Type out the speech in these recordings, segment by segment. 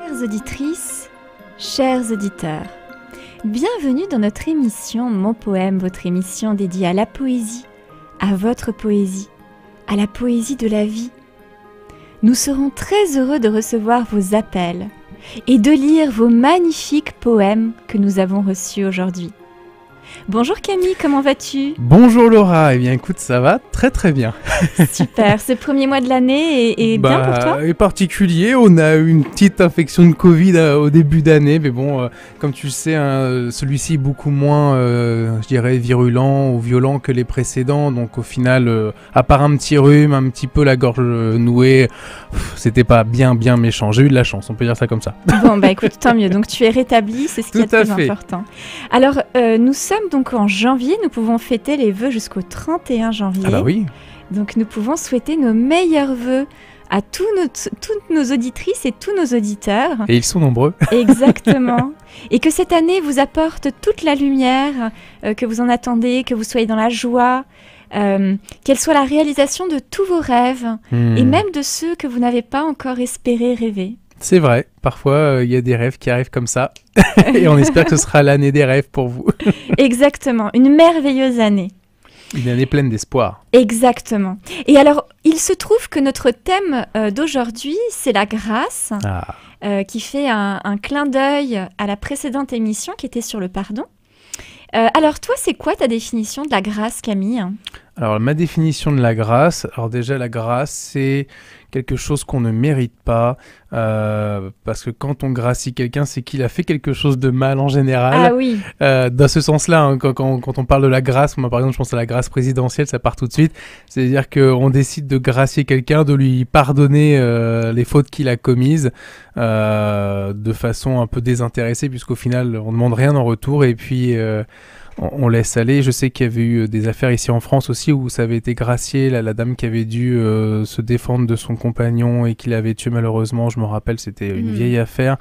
Chères auditrices, chers auditeurs, bienvenue dans notre émission Mon Poème, votre émission dédiée à la poésie, à votre poésie, à la poésie de la vie. Nous serons très heureux de recevoir vos appels et de lire vos magnifiques poèmes que nous avons reçus aujourd'hui. Bonjour Camille, comment vas-tu? Bonjour Laura, eh bien écoute, ça va très très bien. Super, ce premier mois de l'année est bien pour toi? Est particulier, on a eu une petite infection de Covid au début d'année, mais bon, comme tu le sais, hein, celui-ci est beaucoup moins, je dirais, virulent ou violent que les précédents, donc au final, à part un petit rhume, un petit peu la gorge nouée, c'était pas bien méchant, j'ai eu de la chance, on peut dire ça comme ça. Bon bah écoute, tant mieux, donc tu es rétabli, c'est ce qui est le plus important. Alors, nous sommes donc en janvier, nous pouvons fêter les vœux jusqu'au 31 janvier. Ah bah oui. Donc nous pouvons souhaiter nos meilleurs vœux à toutes nos auditrices et tous nos auditeurs. Et ils sont nombreux. Exactement. Et que cette année vous apporte toute la lumière que vous en attendez, que vous soyez dans la joie, qu'elle soit la réalisation de tous vos rêves et même de ceux que vous n'avez pas encore espéré rêver. C'est vrai, parfois il y a des rêves qui arrivent comme ça et on espère que ce sera l'année des rêves pour vous. Exactement, une merveilleuse année. Une année pleine d'espoir. Exactement. Et alors, il se trouve que notre thème d'aujourd'hui, c'est la grâce, qui fait un clin d'œil à la précédente émission qui était sur le pardon. Alors toi, c'est quoi ta définition de la grâce, Camille ? Alors ma définition de la grâce, alors déjà la grâce c'est quelque chose qu'on ne mérite pas, parce que quand on gracie quelqu'un, c'est qu'il a fait quelque chose de mal en général. Ah oui. Dans ce sens-là, hein, quand on parle de la grâce, moi par exemple je pense à la grâce présidentielle, ça part tout de suite, c'est-à-dire qu'on décide de gracier quelqu'un, de lui pardonner les fautes qu'il a commises, de façon un peu désintéressée, puisqu'au final on ne demande rien en retour, et puis on laisse aller. Je sais qu'il y avait eu des affaires ici en France aussi où ça avait été gracié, la dame qui avait dû se défendre de son compagnon et qui l'avait tué malheureusement, je me rappelle, c'était une vieille affaire.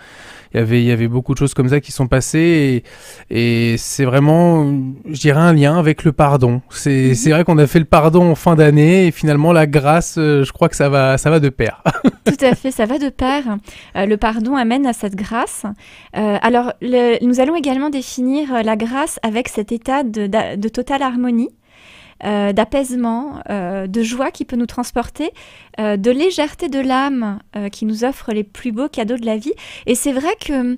Il y avait beaucoup de choses comme ça qui sont passées et c'est vraiment, je dirais, un lien avec le pardon. C'est vrai qu'on a fait le pardon en fin d'année et finalement la grâce, je crois que ça va de pair. Tout à fait, ça va de pair. Le pardon amène à cette grâce. Alors, nous allons également définir la grâce avec cet état de totale harmonie, d'apaisement, de joie qui peut nous transporter, de légèreté de l'âme qui nous offre les plus beaux cadeaux de la vie. Et c'est vrai que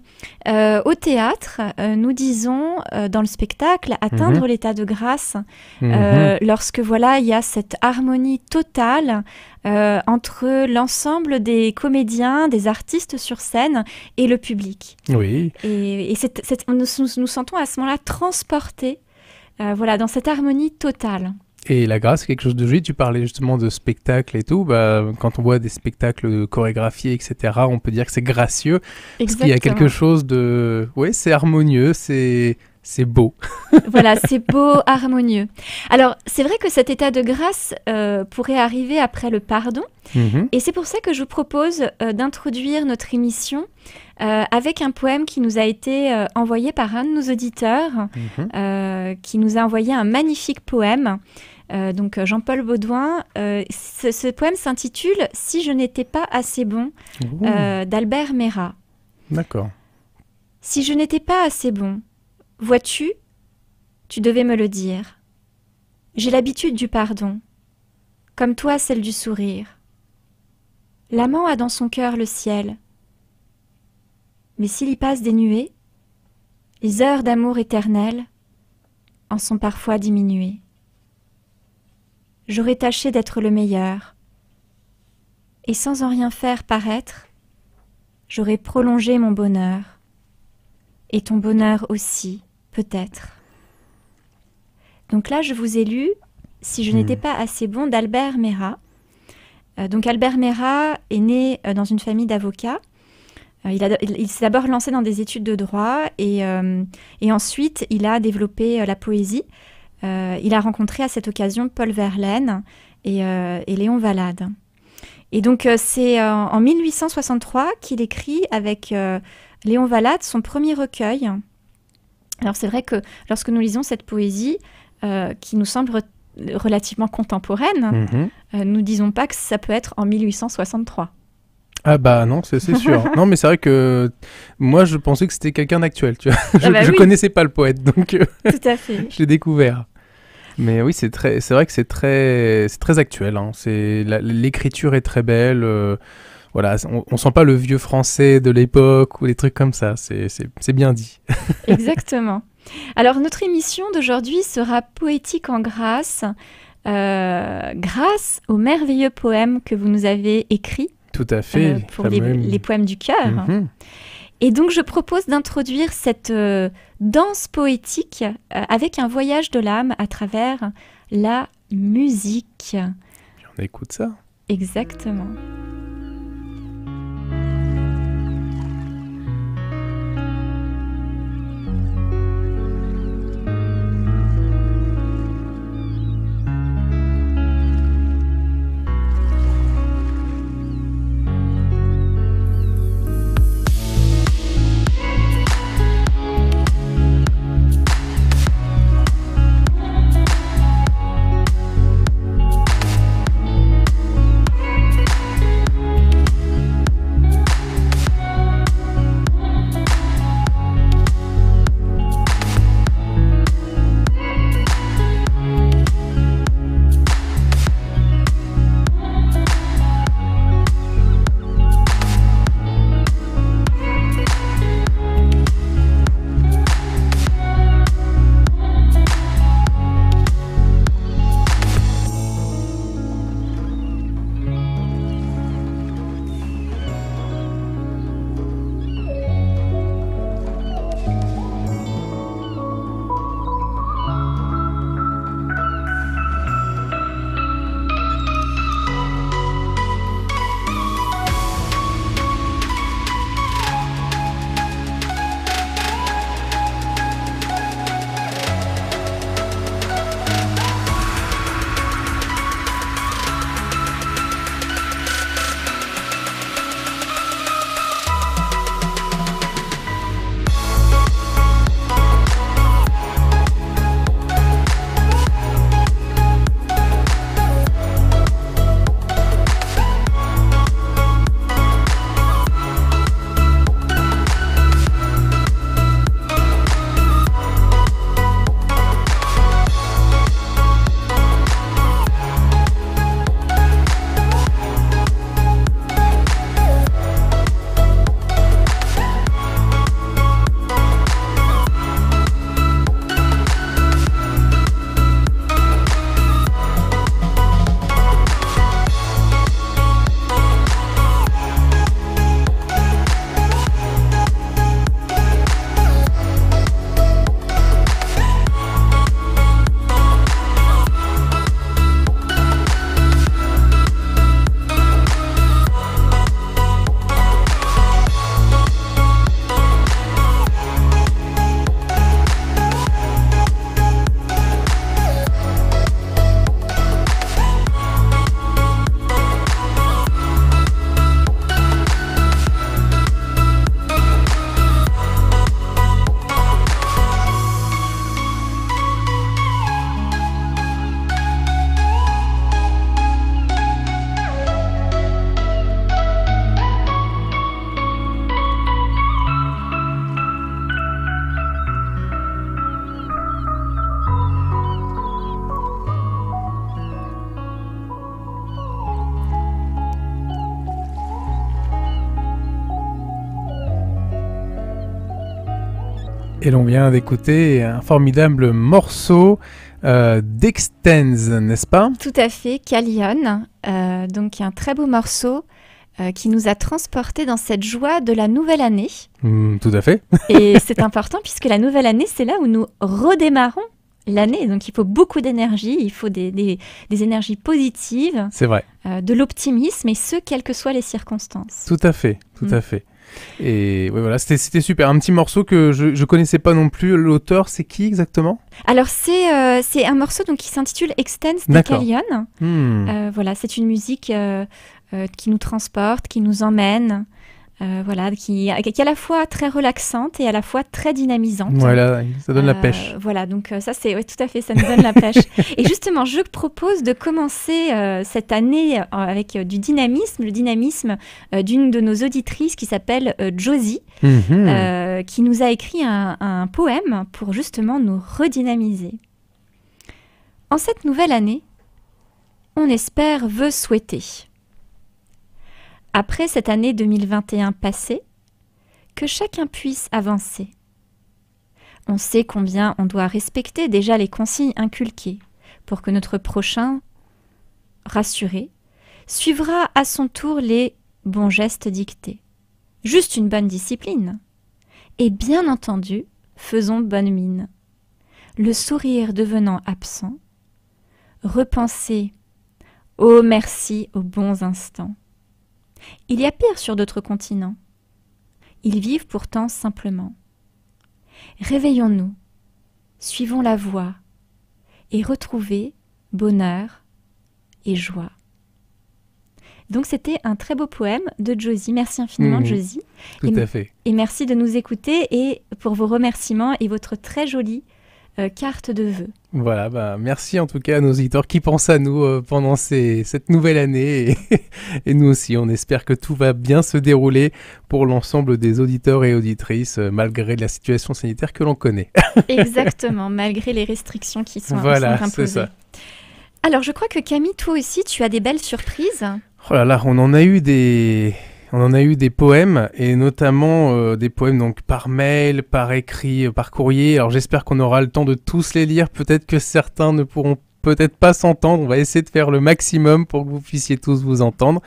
au théâtre, nous disons dans le spectacle atteindre l'état de grâce lorsque voilà il y a cette harmonie totale entre l'ensemble des comédiens, des artistes sur scène et le public. Oui. Et nous sentons à ce moment-là transportés voilà, dans cette harmonie totale. Et la grâce, c'est quelque chose de joli. Tu parlais justement de spectacles et tout. Quand on voit des spectacles chorégraphiés, etc., on peut dire que c'est gracieux. Exactement. Parce qu'il y a quelque chose de... Oui, c'est harmonieux, c'est beau. Voilà, c'est beau, harmonieux. Alors, c'est vrai que cet état de grâce pourrait arriver après le pardon. Et c'est pour ça que je vous propose d'introduire notre émission avec un poème qui nous a été envoyé par un de nos auditeurs, qui nous a envoyé un magnifique poème. Donc Jean-Paul Baudouin. Ce poème s'intitule « Si je n'étais pas assez bon » d'Albert Mera. D'accord. Si je n'étais pas assez bon, vois-tu, tu devais me le dire. J'ai l'habitude du pardon, comme toi celle du sourire. L'amant a dans son cœur le ciel. Mais s'il y passe des nuées, les heures d'amour éternel en sont parfois diminuées. J'aurais tâché d'être le meilleur, et sans en rien faire paraître, j'aurais prolongé mon bonheur, et ton bonheur aussi, peut-être. Donc là, je vous ai lu « Si je n'étais pas assez bon » d'Albert Mera. Donc Albert Mera est né dans une famille d'avocats. Il s'est d'abord lancé dans des études de droit et ensuite il a développé la poésie. Il a rencontré à cette occasion Paul Verlaine et Léon Valade. Et donc c'est en 1863 qu'il écrit avec Léon Valade son premier recueil. Alors c'est vrai que lorsque nous lisons cette poésie qui nous semble relativement contemporaine, nous ne disons pas que ça peut être en 1863. Ah bah non, c'est sûr. Non, mais c'est vrai que moi, je pensais que c'était quelqu'un d'actuel, tu vois. Ah bah Je oui, connaissais pas le poète, donc tout à fait. je l'ai découvert. Mais oui, c'est vrai que c'est très actuel, hein. L'écriture est très belle. Voilà, on sent pas le vieux français de l'époque ou des trucs comme ça. C'est bien dit. Exactement. Alors, notre émission d'aujourd'hui sera poétique en grâce, grâce aux merveilleux poèmes que vous nous avez écrits Tout à fait. pour les poèmes du cœur. Mhm. Et donc, je propose d'introduire cette danse poétique avec un voyage de l'âme à travers la musique. On écoute ça. Exactement. Et l'on vient d'écouter un formidable morceau d'Extens, n'est-ce pas? Tout à fait, Callion. Donc un très beau morceau qui nous a transportés dans cette joie de la nouvelle année. Tout à fait. Et c'est important puisque la nouvelle année, c'est là où nous redémarrons l'année. Donc il faut beaucoup d'énergie, il faut des énergies positives. C'est vrai. De l'optimisme, et ce, quelles que soient les circonstances. Tout à fait, tout à fait. Et ouais, voilà, c'était super. Un petit morceau que je connaissais pas non plus. L'auteur, c'est qui exactement? Alors, c'est un morceau donc, qui s'intitule Extens de Callion. Voilà, c'est une musique qui nous transporte, qui nous emmène voilà, qui est à la fois très relaxante et à la fois très dynamisante. Voilà, ça donne la pêche. Voilà, donc ça c'est ouais, tout à fait, ça nous donne la pêche. Et justement, je propose de commencer cette année avec du dynamisme, le dynamisme d'une de nos auditrices qui s'appelle Josie, qui nous a écrit un poème pour justement nous redynamiser. En cette nouvelle année, on espère, veut souhaiter. Après cette année 2021 passée, que chacun puisse avancer. On sait combien on doit respecter déjà les consignes inculquées pour que notre prochain, rassuré, suivra à son tour les bons gestes dictés. Juste une bonne discipline. Et bien entendu, faisons bonne mine. Le sourire devenant absent, repenser « Oh merci aux bons instants ». Il y a pire sur d'autres continents. Ils vivent pourtant simplement. Réveillons-nous, suivons la voie et retrouvez bonheur et joie. Donc c'était un très beau poème de Josie. Merci infiniment Josie. Tout à fait. Et merci de nous écouter et pour vos remerciements et votre très jolie carte de vœux. Voilà, merci en tout cas à nos auditeurs qui pensent à nous pendant cette nouvelle année et nous aussi, on espère que tout va bien se dérouler pour l'ensemble des auditeurs et auditrices malgré la situation sanitaire que l'on connaît. Exactement, malgré les restrictions qui sont voilà, imposées. C'est ça. Alors je crois que Camille, toi aussi, tu as des belles surprises. Oh là là, on en a eu des poèmes, et notamment des poèmes donc par mail, par écrit, par courrier. Alors j'espère qu'on aura le temps de tous les lire. Peut-être que certains ne pourront peut-être pas s'entendre. On va essayer de faire le maximum pour que vous puissiez tous vous entendre.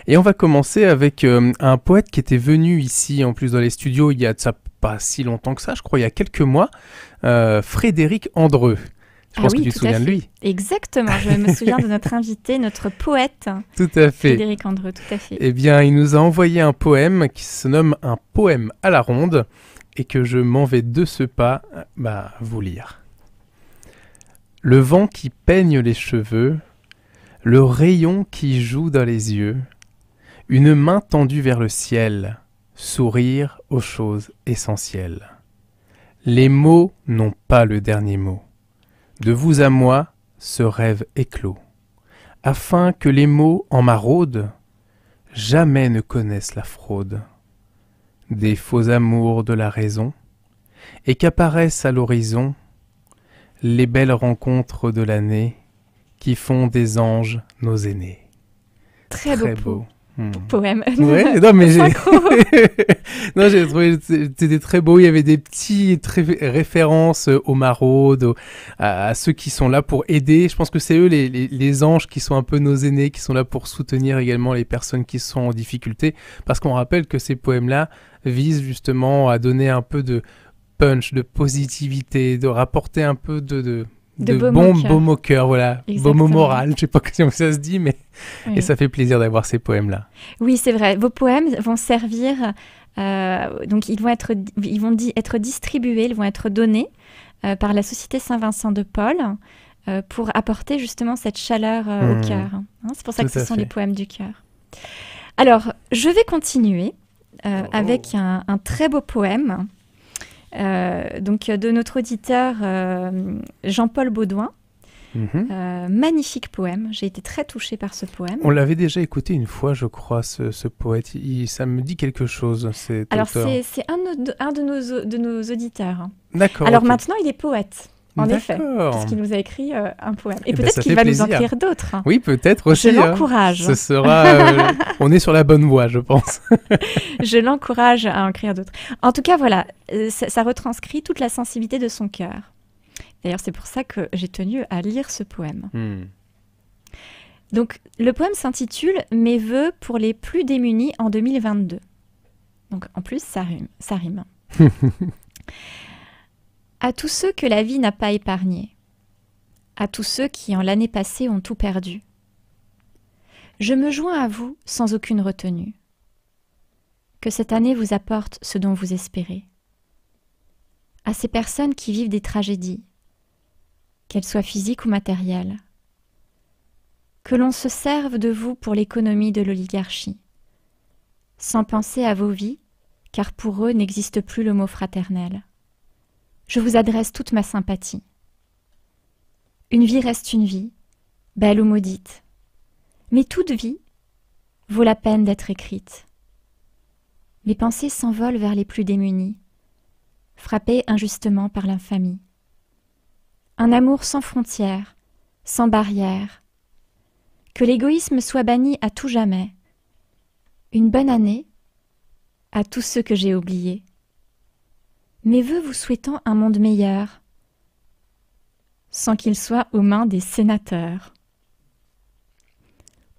Et on va commencer avec un poète qui était venu ici, en plus dans les studios, il y a de ça pas si longtemps que ça, je crois il y a quelques mois, Frédéric Andreu. Je pense que tu te souviens de lui. Exactement, je me souviens de notre invité, notre poète. Tout à fait. Frédéric Andreu, tout à fait. Eh bien, il nous a envoyé un poème qui se nomme Un poème à la ronde et que je m'en vais de ce pas vous lire. Le vent qui peigne les cheveux, le rayon qui joue dans les yeux, une main tendue vers le ciel, sourire aux choses essentielles. Les mots n'ont pas le dernier mot. De vous à moi, ce rêve éclos, afin que les mots en maraude jamais ne connaissent la fraude des faux amours de la raison, et qu'apparaissent à l'horizon les belles rencontres de l'année qui font des anges nos aînés. Très beau. Poème. Ouais, non mais j'ai trouvé c'était très beau. Il y avait des petites références aux maraudes, à ceux qui sont là pour aider. Je pense que c'est eux les anges qui sont un peu nos aînés, qui sont là pour soutenir également les personnes qui sont en difficulté. Parce qu'on rappelle que ces poèmes-là visent justement à donner un peu de punch, de positivité, de rapporter un peu de baume au cœur, voilà. Baume au moral, je sais pas comment ça se dit, mais oui. Et ça fait plaisir d'avoir ces poèmes-là. Oui, c'est vrai. Vos poèmes vont servir, donc ils vont être distribués, ils vont être donnés par la Société Saint-Vincent de Paul pour apporter justement cette chaleur au cœur. Hein, c'est pour ça que ce sont les poèmes du cœur. Alors, je vais continuer avec un très beau poème. Donc de notre auditeur Jean-Paul Baudouin. Magnifique poème, j'ai été très touchée par ce poème. On l'avait déjà écouté une fois, je crois, ce poète. Ça me dit quelque chose. Alors c'est un de nos auditeurs. D'accord. Alors maintenant il est poète. En effet, puisqu'il nous a écrit un poème. Et peut-être qu'il va nous en écrire d'autres. Oui, peut-être aussi. Je l'encourage. Ce sera... on est sur la bonne voie, je pense. Je l'encourage à en écrire d'autres. En tout cas, voilà, ça retranscrit toute la sensibilité de son cœur. D'ailleurs, c'est pour ça que j'ai tenu à lire ce poème. Donc, le poème s'intitule « Mes vœux pour les plus démunis en 2022 ». Donc, en plus, ça rime. À tous ceux que la vie n'a pas épargnés, à tous ceux qui, en l'année passée, ont tout perdu, je me joins à vous sans aucune retenue. Que cette année vous apporte ce dont vous espérez. À ces personnes qui vivent des tragédies, qu'elles soient physiques ou matérielles, que l'on se serve de vous pour l'économie de l'oligarchie, sans penser à vos vies, car pour eux n'existe plus le mot fraternel. Je vous adresse toute ma sympathie. Une vie reste une vie, belle ou maudite, mais toute vie vaut la peine d'être écrite. Les pensées s'envolent vers les plus démunis, frappés injustement par l'infamie. Un amour sans frontières, sans barrières, que l'égoïsme soit banni à tout jamais. Une bonne année à tous ceux que j'ai oubliés. Mes vœux vous souhaitant un monde meilleur, sans qu'il soit aux mains des sénateurs.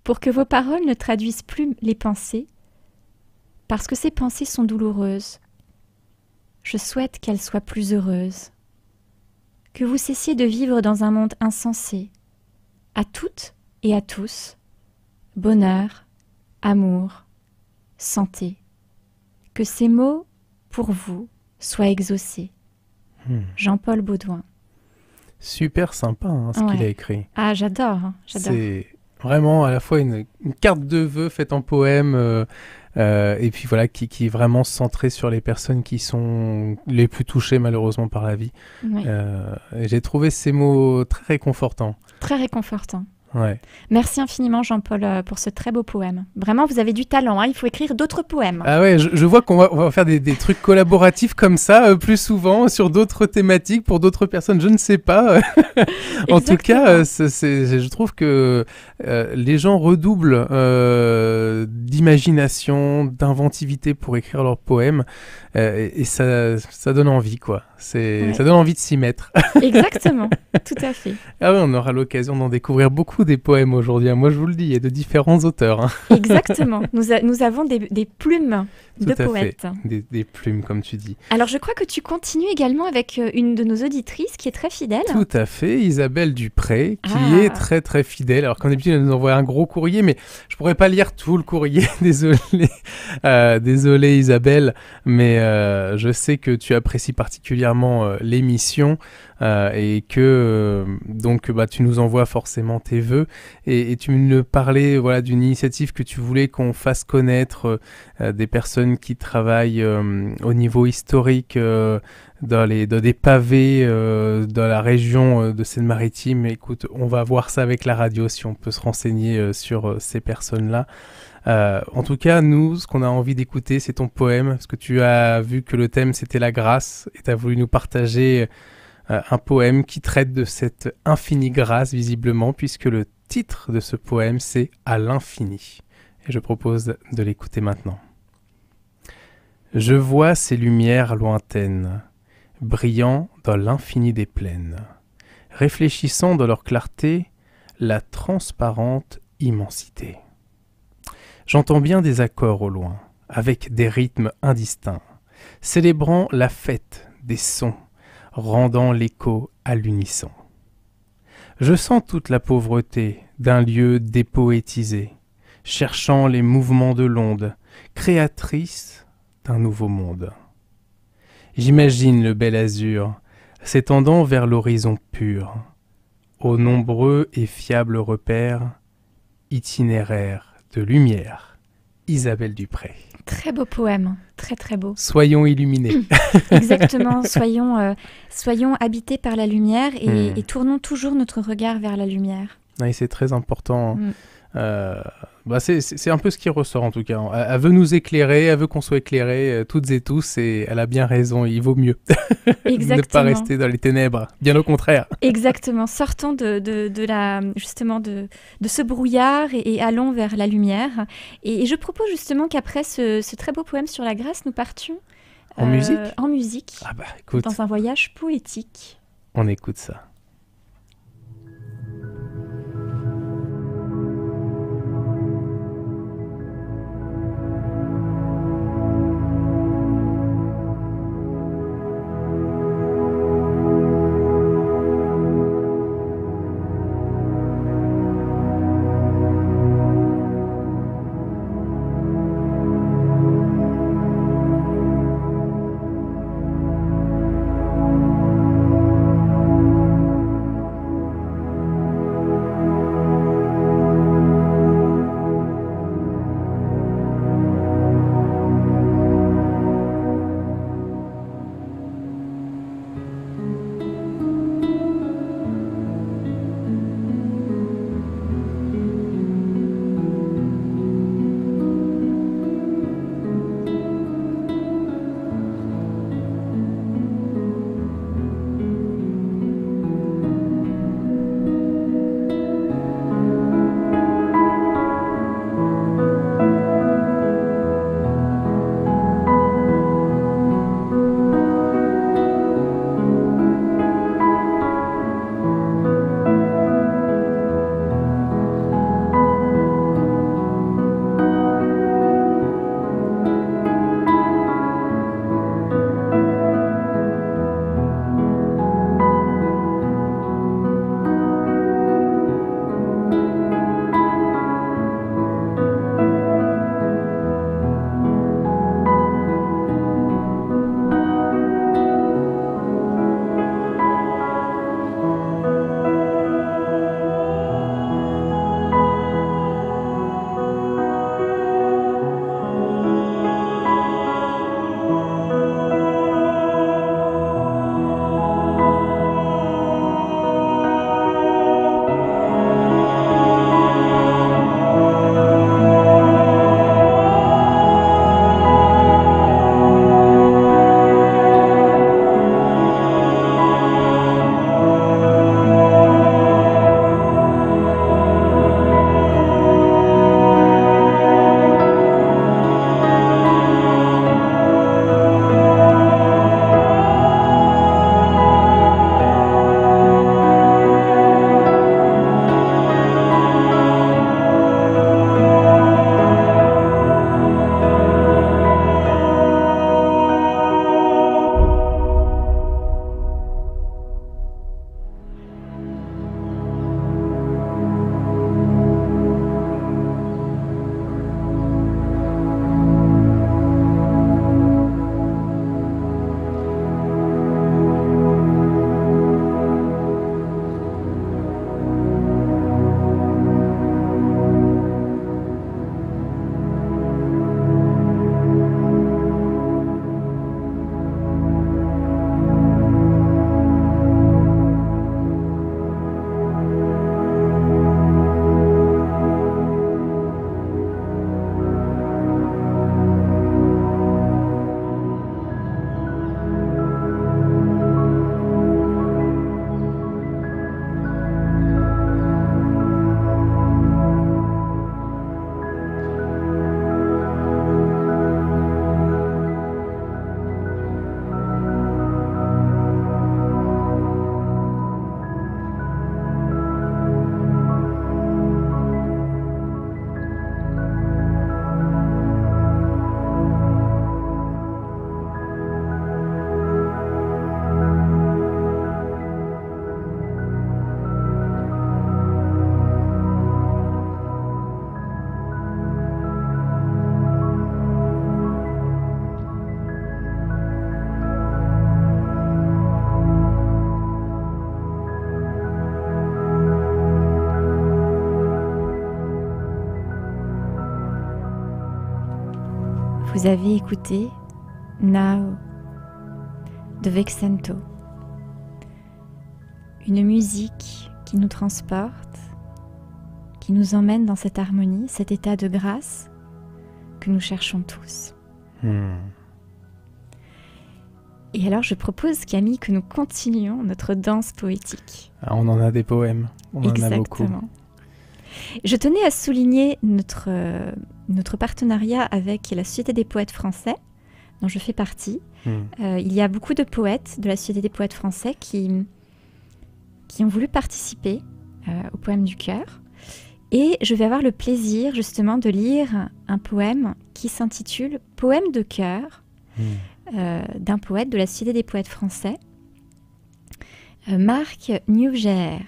Pour que vos paroles ne traduisent plus les pensées, parce que ces pensées sont douloureuses, je souhaite qu'elles soient plus heureuses. Que vous cessiez de vivre dans un monde insensé, à toutes et à tous, bonheur, amour, santé. Que ces mots, pour vous, soient exaucés. Jean-Paul Baudouin. Super sympa hein, ce qu'il a écrit. Ah, j'adore, hein, j'adore. C'est vraiment à la fois une carte de vœux faite en poème et puis voilà, qui est vraiment centrée sur les personnes qui sont les plus touchées malheureusement par la vie. Oui. Et j'ai trouvé ces mots très réconfortants. Très réconfortant. Ouais. Merci infiniment Jean-Paul pour ce très beau poème. Vraiment, vous avez du talent, hein. Il faut écrire d'autres poèmes. Ah ouais, je vois qu'on va faire des trucs collaboratifs comme ça plus souvent sur d'autres thématiques pour d'autres personnes, je ne sais pas. En tout cas, je trouve que les gens redoublent d'imagination, d'inventivité pour écrire leurs poèmes et ça donne envie, quoi. Ça donne envie de s'y mettre. Exactement, tout à fait. Ah ouais, on aura l'occasion d'en découvrir beaucoup des poèmes aujourd'hui. Moi, je vous le dis, il y a de différents auteurs. Hein. Exactement. Nous avons des plumes de poètes. Des plumes, comme tu dis. Alors, je crois que tu continues également avec une de nos auditrices qui est très fidèle. Tout à fait, Isabelle Dupré, qui est très très fidèle. Alors, comme d'habitude, elle nous envoie un gros courrier, mais je pourrais pas lire tout le courrier. Désolé, désolé Isabelle, mais je sais que tu apprécies particulièrement l'émission. Et que donc tu nous envoies forcément tes vœux et tu me parlais voilà d'une initiative que tu voulais qu'on fasse connaître des personnes qui travaillent au niveau historique dans des pavés dans la région de Seine-Maritime. Écoute, on va voir ça avec la radio si on peut se renseigner sur ces personnes-là. En tout cas, nous, ce qu'on a envie d'écouter, c'est ton poème, parce que tu as vu que le thème c'était la grâce et tu as voulu nous partager un poème qui traite de cette infinie grâce, visiblement, puisque le titre de ce poème, c'est « À l'infini ». Et je propose de l'écouter maintenant. Je vois ces lumières lointaines, brillant dans l'infini des plaines, réfléchissant dans leur clarté la transparente immensité. J'entends bien des accords au loin, avec des rythmes indistincts, célébrant la fête des sons, rendant l'écho à l'unisson. Je sens toute la pauvreté d'un lieu dépoétisé, cherchant les mouvements de l'onde, créatrice d'un nouveau monde. J'imagine le bel azur s'étendant vers l'horizon pur, aux nombreux et fiables repères, itinéraire de lumière. Isabelle Dupré. Très beau poème, très très beau. Soyons illuminés. Exactement, soyons habités par la lumière et tournons toujours notre regard vers la lumière. Oui, c'est très important. C'est un peu ce qui ressort en tout cas. Elle veut nous éclairer, elle veut qu'on soit éclairés toutes et tous et elle a bien raison, il vaut mieux ne pas rester dans les ténèbres, bien au contraire. Exactement, sortons de ce brouillard et allons vers la lumière. Et je propose justement qu'après ce très beau poème sur la grâce, nous partions en musique. En musique, écoute, dans un voyage poétique. On écoute ça. Vous avez écouté Now de Vexento. Une musique qui nous transporte, qui nous emmène dans cette harmonie, cet état de grâce que nous cherchons tous. Et alors je propose, Camille, que nous continuions notre danse poétique. Ah, on en a des poèmes, on en a beaucoup. Je tenais à souligner notre partenariat avec la Société des poètes français, dont je fais partie. Il y a beaucoup de poètes de la Société des poètes français qui ont voulu participer au Poème du cœur. Et je vais avoir le plaisir justement de lire un poème qui s'intitule « Poème de cœur » d'un poète de la Société des poètes français, Marc Nieuwger.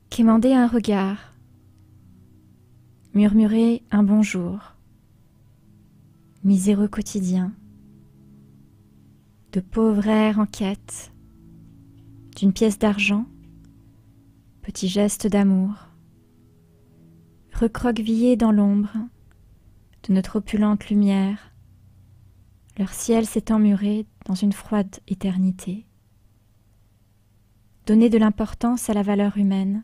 Quémander un regard, murmurer un bonjour, miséreux quotidien, de pauvre air en quête, d'une pièce d'argent, petit geste d'amour, recroquevillés dans l'ombre de notre opulente lumière, leur ciel s'est emmuré dans une froide éternité. Donner de l'importance à la valeur humaine,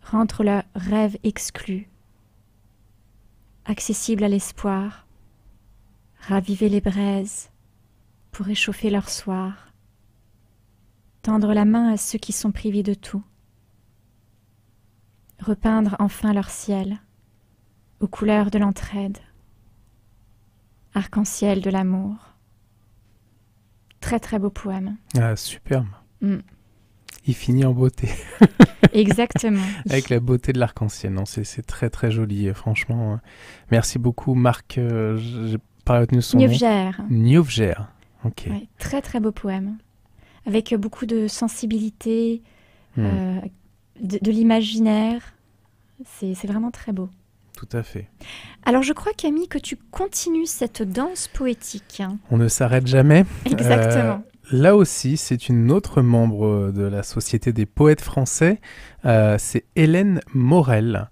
rendre leur rêve exclu, accessible à l'espoir, raviver les braises pour réchauffer leur soir, tendre la main à ceux qui sont privés de tout, repeindre enfin leur ciel aux couleurs de l'entraide, arc-en-ciel de l'amour. Très très beau poème. Ah, superbe. Il finit en beauté. Exactement. Avec la beauté de l'arc-en-ciel. Non, c'est très très joli, franchement. Merci beaucoup, Marc. J'ai pas retenu son nom. Nieuwger. Ok. Ouais, très très beau poème. Avec beaucoup de sensibilité, de l'imaginaire. C'est vraiment très beau. Tout à fait. Alors je crois, Camille, que tu continues cette danse poétique. On ne s'arrête jamais. Exactement. Là aussi, c'est une autre membre de la Société des poètes français. C'est Hélène Morel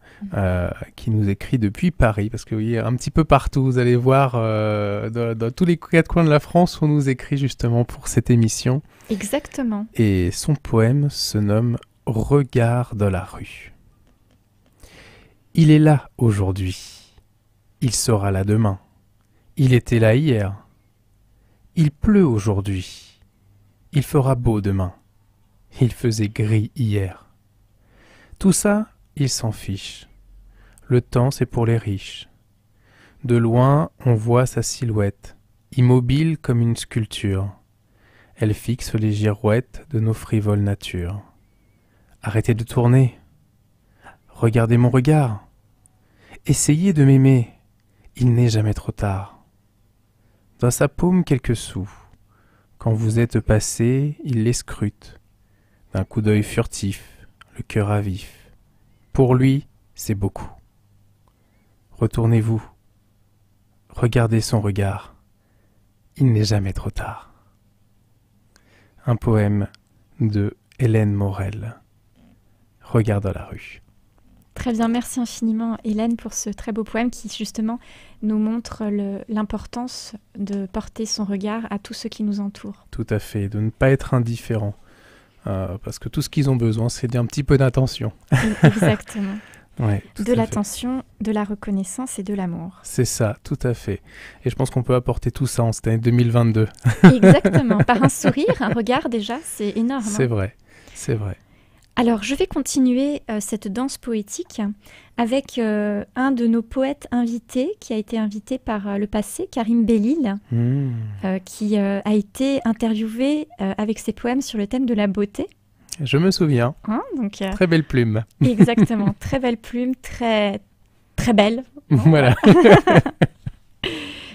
qui nous écrit depuis Paris. Parce que oui, un petit peu partout, vous allez voir, dans tous les quatre coins de la France, on nous écrit justement pour cette émission. Exactement. Et son poème se nomme « Regard dans la rue ». Il est là aujourd'hui. Il sera là demain. Il était là hier. Il pleut aujourd'hui. Il fera beau demain. Il faisait gris hier. Tout ça, il s'en fiche. Le temps, c'est pour les riches. De loin, on voit sa silhouette, immobile comme une sculpture. Elle fixe les girouettes de nos frivoles natures. Arrêtez de tourner. Regardez mon regard. Essayez de m'aimer. Il n'est jamais trop tard. Dans sa paume quelques sous. Quand vous êtes passé, il les scrute. D'un coup d'œil furtif, le cœur à vif. Pour lui, c'est beaucoup. Retournez-vous. Regardez son regard. Il n'est jamais trop tard. Un poème de Hélène Morel. Regard dans la rue. Très bien, merci infiniment Hélène pour ce très beau poème qui justement nous montre l'importance de porter son regard à tous ceux qui nous entourent. Tout à fait, de ne pas être indifférent, parce que tout ce qu'ils ont besoin, c'est d'un petit peu d'attention. Exactement. Ouais, de l'attention, de la reconnaissance et de l'amour. C'est ça, tout à fait. Et je pense qu'on peut apporter tout ça en cette année 2022. Exactement, par un sourire, un regard déjà, c'est énorme. C'est vrai, c'est vrai. Alors, je vais continuer cette danse poétique avec un de nos poètes invités, qui a été invité par le passé, Karim Bellil, qui a été interviewé avec ses poèmes sur le thème de la beauté. Je me souviens. Donc, très belle plume. Exactement, très belle plume, très, très belle. Voilà.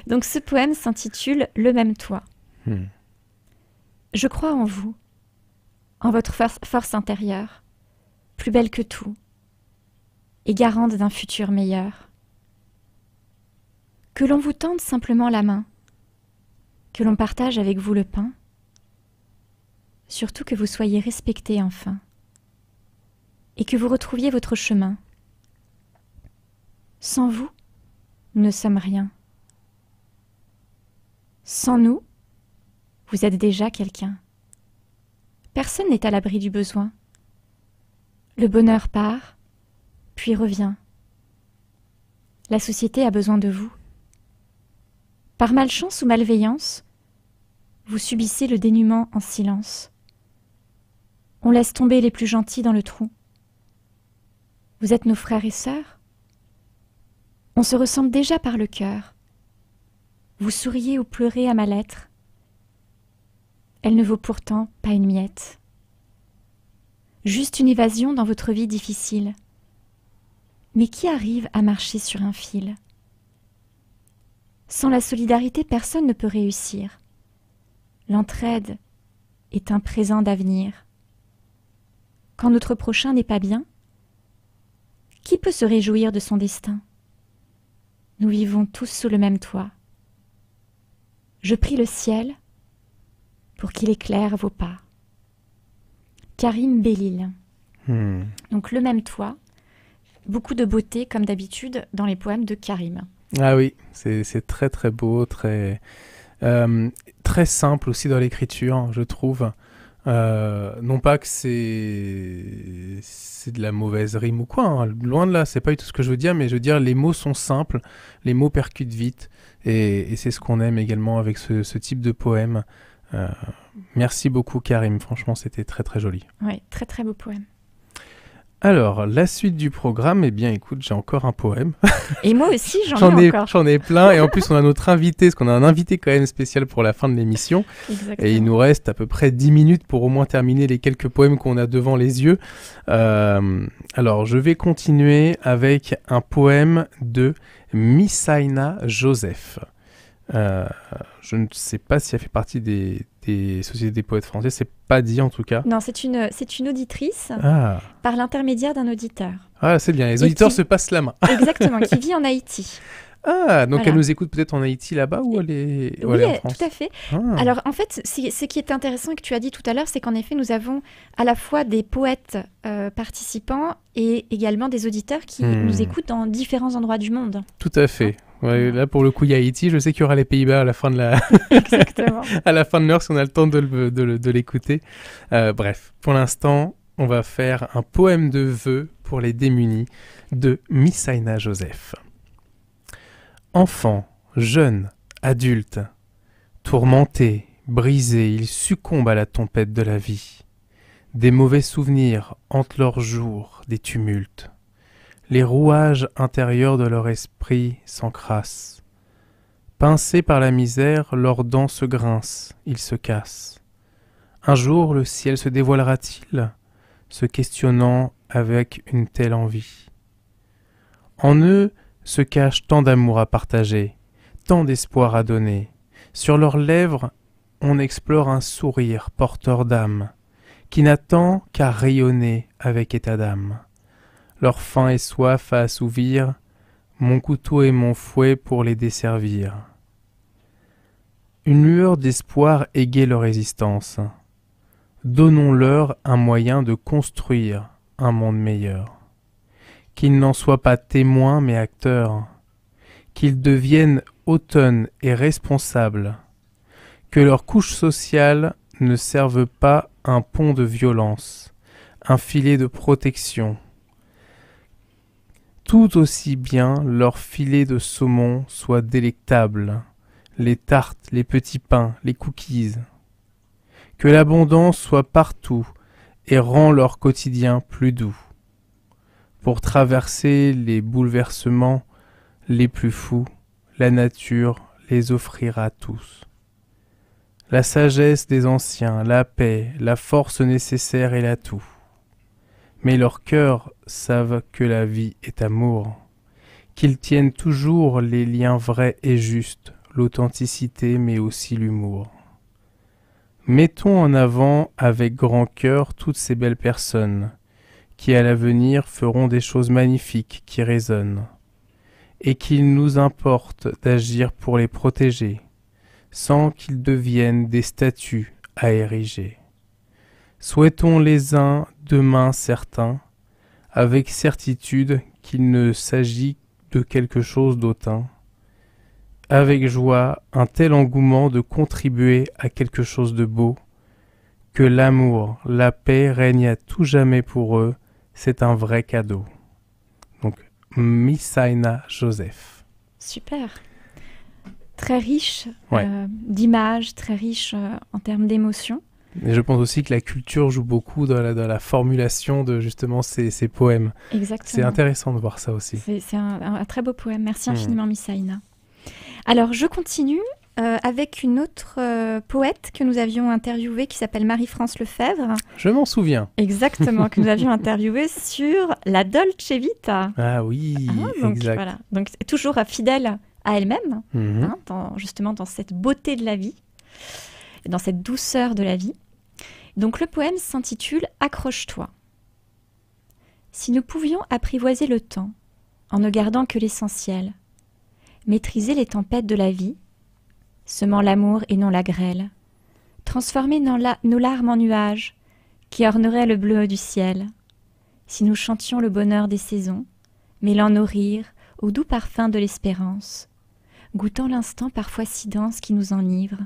Donc, ce poème s'intitule « Le même toi ». Je crois en vous, en votre force intérieure, plus belle que tout, et garante d'un futur meilleur. Que l'on vous tende simplement la main, que l'on partage avec vous le pain, surtout que vous soyez respectés enfin, et que vous retrouviez votre chemin. Sans vous, nous ne sommes rien. Sans nous, vous êtes déjà quelqu'un. Personne n'est à l'abri du besoin. Le bonheur part, puis revient. La société a besoin de vous. Par malchance ou malveillance, vous subissez le dénuement en silence. On laisse tomber les plus gentils dans le trou. Vous êtes nos frères et sœurs. On se ressemble déjà par le cœur. Vous souriez ou pleurez à ma lettre. Elle ne vaut pourtant pas une miette. Juste une évasion dans votre vie difficile. Mais qui arrive à marcher sur un fil? Sans la solidarité, personne ne peut réussir. L'entraide est un présent d'avenir. Quand notre prochain n'est pas bien, qui peut se réjouir de son destin? Nous vivons tous sous le même toit. Je prie le ciel pour qu'il éclaire vos pas. Karim Bellil. Donc le même toit, beaucoup de beauté comme d'habitude dans les poèmes de Karim. Ah oui, c'est très très beau, très simple aussi dans l'écriture, je trouve. Non pas que c'est de la mauvaise rime ou quoi, hein. Loin de là, c'est pas du tout ce que je veux dire, mais je veux dire les mots sont simples, les mots percutent vite, et c'est ce qu'on aime également avec ce type de poème. Merci beaucoup Karim, franchement c'était très très joli. Oui, très très beau poème. Alors, la suite du programme, eh bien écoute, j'ai encore un poème. Et moi aussi, j'en ai encore. J'en ai plein, et en plus on a notre invité, parce qu'on a un invité quand même spécial pour la fin de l'émission. Exactement. Et il nous reste à peu près 10 minutes pour au moins terminer les quelques poèmes qu'on a devant les yeux. Alors, je vais continuer avec un poème de Missaina Joseph. Je ne sais pas si elle fait partie des Sociétés des poètes français, c'est pas dit en tout cas. Non, c'est une auditrice par l'intermédiaire d'un auditeur. Ah, c'est bien, les auditeurs se passent la main. Exactement, qui vit en Haïti. Ah, donc voilà. Elle nous écoute peut-être en Haïti là-bas ou elle est, oui, en France? Tout à fait. Alors en fait, ce qui est intéressant et que tu as dit tout à l'heure, c'est qu'en effet, nous avons à la fois des poètes participants et également des auditeurs qui nous écoutent dans différents endroits du monde. Tout à fait. Ouais, là, pour le coup, il y a Haïti. Je sais qu'il y aura les Pays-Bas à la fin de la... Exactement. à la fin de l'heure, si on a le temps de l'écouter. Bref, pour l'instant, on va faire un poème de vœux pour les démunis de Missaina Joseph. Enfant, jeune, adulte, tourmenté, brisé, ils succombent à la tempête de la vie. Des mauvais souvenirs hantent leurs jours, des tumultes. Les rouages intérieurs de leur esprit s'encrassent. Pincés par la misère, leurs dents se grincent, ils se cassent. Un jour, le ciel se dévoilera-t-il, se questionnant avec une telle envie? En eux se cache tant d'amour à partager, tant d'espoir à donner. Sur leurs lèvres, on explore un sourire porteur d'âme, qui n'attend qu'à rayonner avec état d'âme. Leur faim et soif à assouvir, mon couteau et mon fouet pour les desservir. Une lueur d'espoir égaye leur existence. Donnons-leur un moyen de construire un monde meilleur. Qu'ils n'en soient pas témoins mais acteurs. Qu'ils deviennent autonomes et responsables. Que leur couche sociale ne serve pas un pont de violence, un filet de protection. Tout aussi bien leur filet de saumon soit délectable, les tartes, les petits pains, les cookies. Que l'abondance soit partout et rend leur quotidien plus doux. Pour traverser les bouleversements les plus fous, la nature les offrira tous. La sagesse des anciens, la paix, la force nécessaire et l'atout. Mais leurs cœurs savent que la vie est amour, qu'ils tiennent toujours les liens vrais et justes, l'authenticité mais aussi l'humour. Mettons en avant avec grand cœur toutes ces belles personnes, qui à l'avenir feront des choses magnifiques qui résonnent, et qu'il nous importe d'agir pour les protéger, sans qu'ils deviennent des statues à ériger. Souhaitons les uns demain certains, avec certitude qu'il ne s'agit de quelque chose d'autant. Avec joie, un tel engouement de contribuer à quelque chose de beau, que l'amour, la paix règne à tout jamais pour eux, c'est un vrai cadeau. Donc, Misaina Joseph. Super. Très riche Ouais. d'images, très riche en termes d'émotions. Et je pense aussi que la culture joue beaucoup dans la formulation de justement ces poèmes. Exactement. C'est intéressant de voir ça aussi. C'est un très beau poème. Merci infiniment, Misaina. Alors, je continue avec une autre poète que nous avions interviewée qui s'appelle Marie-France Lefebvre. Je m'en souviens. Exactement, que nous avions interviewée sur la Dolce Vita. Ah oui, donc, exact. Voilà. Donc, toujours fidèle à elle-même, justement dans cette beauté de la vie, dans cette douceur de la vie. Donc, le poème s'intitule « Accroche-toi ». Si nous pouvions apprivoiser le temps en ne gardant que l'essentiel, maîtriser les tempêtes de la vie, semant l'amour et non la grêle, transformer nos larmes en nuages qui orneraient le bleu du ciel, si nous chantions le bonheur des saisons, mêlant nos rires au doux parfum de l'espérance, goûtant l'instant parfois si dense qui nous enivre,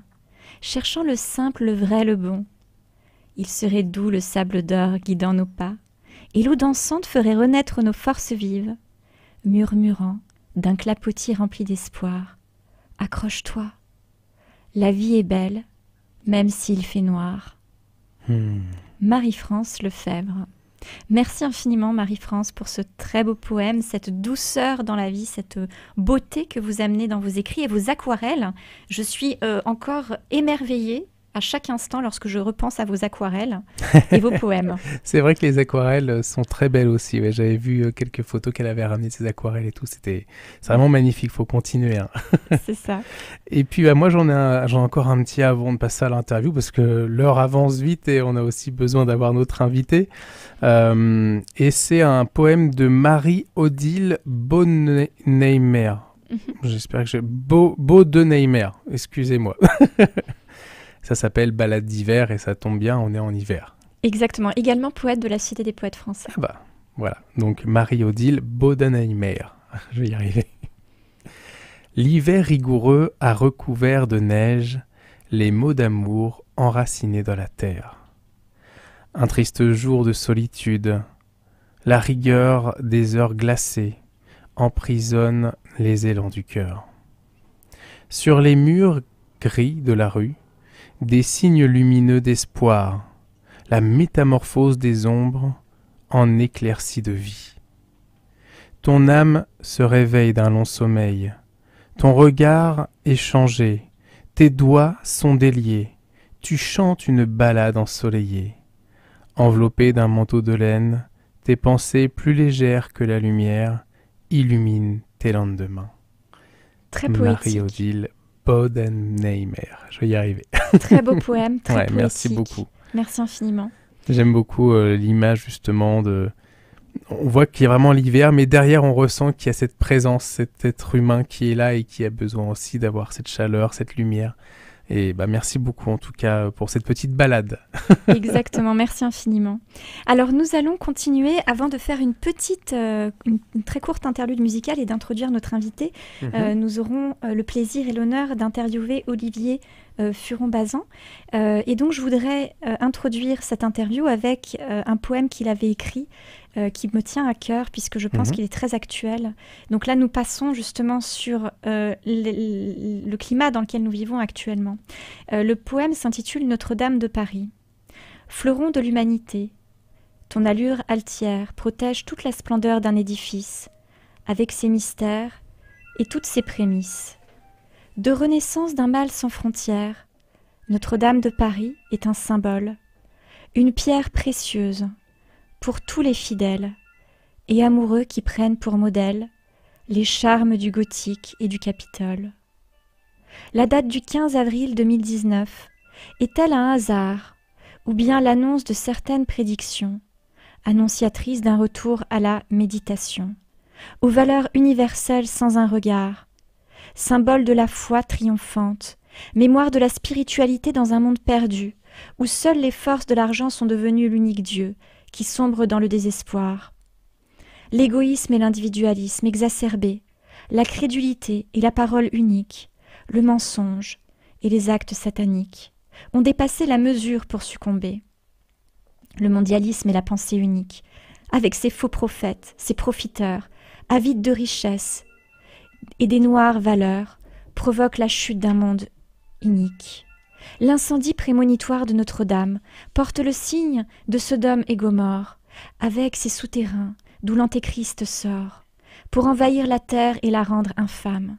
cherchant le simple, le vrai, le bon, il serait doux le sable d'or guidant nos pas, et l'eau dansante ferait renaître nos forces vives, murmurant d'un clapotis rempli d'espoir. Accroche-toi, la vie est belle, même s'il fait noir. Marie-France Lefebvre. Merci infiniment Marie-France pour ce très beau poème, cette douceur dans la vie, cette beauté que vous amenez dans vos écrits et vos aquarelles. Je suis encore émerveillée à chaque instant lorsque je repense à vos aquarelles et vos poèmes. C'est vrai que les aquarelles sont très belles aussi. Ouais, j'avais vu quelques photos qu'elle avait ramenées de ses aquarelles et tout. C'est vraiment magnifique. Faut continuer. Hein. C'est ça. Et puis moi, j'en ai encore un petit avant de passer à l'interview parce que l'heure avance vite et on a aussi besoin d'avoir notre invité. Et c'est un poème de Marie-Odile Bodenheimer. J'espère que j'ai... Bodenheimer. Excusez-moi. Ça s'appelle Ballade d'hiver et ça tombe bien, on est en hiver. Exactement, également poète de la Cité des poètes français. Ah bah, voilà. Donc Marie-Odile Bodenheimer. Je vais y arriver. L'hiver rigoureux a recouvert de neige les mots d'amour enracinés dans la terre. Un triste jour de solitude, la rigueur des heures glacées emprisonne les élans du cœur. Sur les murs gris de la rue, des signes lumineux d'espoir, la métamorphose des ombres en éclaircie de vie. Ton âme se réveille d'un long sommeil, ton regard est changé, tes doigts sont déliés, tu chantes une ballade ensoleillée. Enveloppé d'un manteau de laine, tes pensées plus légères que la lumière illuminent tes lendemains. Très poétique. Marie-Odile Bodenheimer. Je vais y arriver. Très beau poème, très poétique. Merci beaucoup. Merci infiniment. J'aime beaucoup l'image justement de... On voit qu'il y a vraiment l'hiver, mais derrière on ressent qu'il y a cette présence, cet être humain qui est là et qui a besoin aussi d'avoir cette chaleur, cette lumière. Et merci beaucoup en tout cas pour cette petite balade. Exactement, merci infiniment. Alors nous allons continuer avant de faire une très courte interlude musicale et d'introduire notre invité. Nous aurons le plaisir et l'honneur d'interviewer Olivier Furon-Bazan. Et donc je voudrais introduire cette interview avec un poème qu'il avait écrit qui me tient à cœur puisque je pense qu'il est très actuel. Donc là, nous passons justement sur le climat dans lequel nous vivons actuellement. Le poème s'intitule « Notre-Dame de Paris ». Fleuron de l'humanité, ton allure altière protège toute la splendeur d'un édifice, avec ses mystères et toutes ses prémices. De renaissance d'un mal sans frontières, Notre-Dame de Paris est un symbole, une pierre précieuse, pour tous les fidèles et amoureux qui prennent pour modèle les charmes du gothique et du Capitole. La date du 15 avril 2019 est-elle un hasard ou bien l'annonce de certaines prédictions, annonciatrices d'un retour à la méditation, aux valeurs universelles sans un regard, symbole de la foi triomphante, mémoire de la spiritualité dans un monde perdu, où seules les forces de l'argent sont devenues l'unique Dieu, qui sombre dans le désespoir. L'égoïsme et l'individualisme exacerbés la crédulité et la parole unique, le mensonge et les actes sataniques ont dépassé la mesure pour succomber. Le mondialisme et la pensée unique, avec ses faux prophètes, ses profiteurs, avides de richesses et des noires valeurs, provoquent la chute d'un monde inique. L'incendie prémonitoire de Notre-Dame porte le signe de Sodome et Gomorrhe, avec ses souterrains d'où l'Antéchrist sort, pour envahir la terre et la rendre infâme.